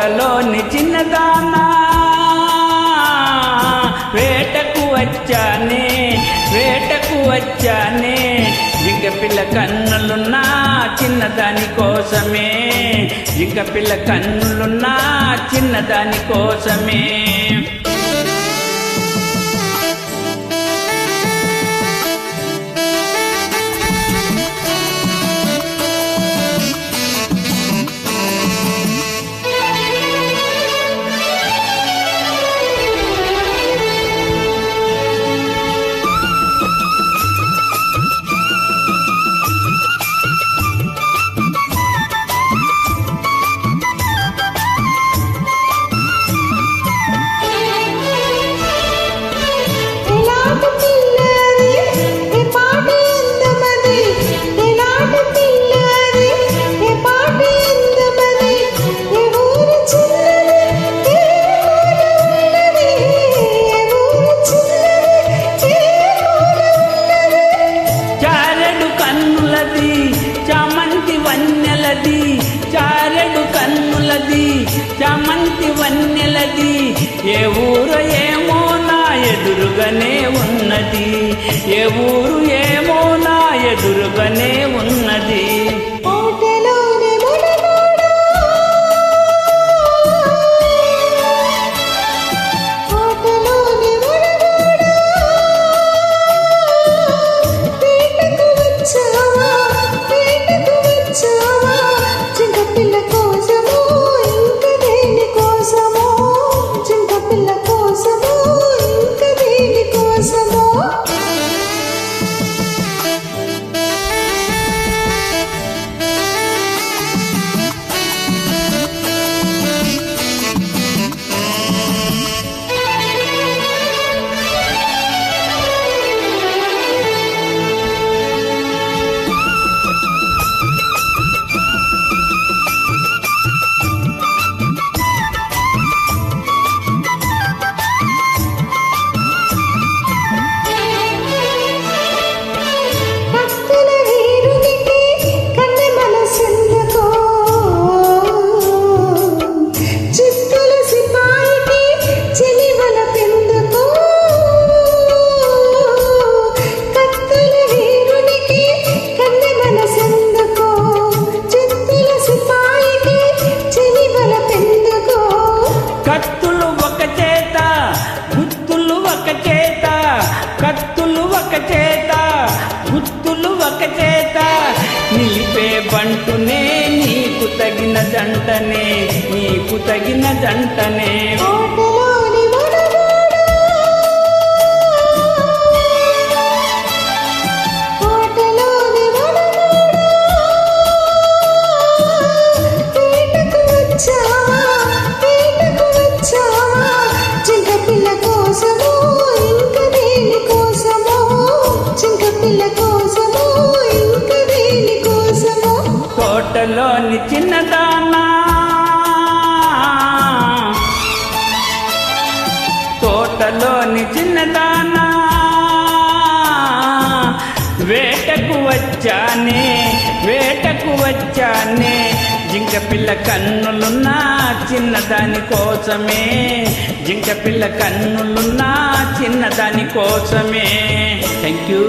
తోటలోని చిన్నదానా వేటకు వచ్చానే వేటకు వచ్చానే జింక పిల్ల కన్నులున్నా చిన్నదాని కోసమే జింక పిల్ల కన్నులున్నా చిన్నదాని కోసమే చారెడు కన్నులది చామంతి వన్నెలది ఏ ఊరు ఏమో నా ఎదురుగానే ఉన్నది ఏ ఊరు ఏమో నా ఎదురుగానే ఉన్నది నిలిపే బంటునే నీకు తగిన జంటనే నీకు తగిన జంటనే తోటలోని చిన్నదానా తోటలోని చిన్నదానా వేటకు వచ్చానే వేటకు వచ్చానే జింక పిల్ల కన్నులున్నా చిన్నదాని కోసమే జింక పిల్ల కన్నులున్నా చిన్నదాని కోసమే థ్యాంక్ యూ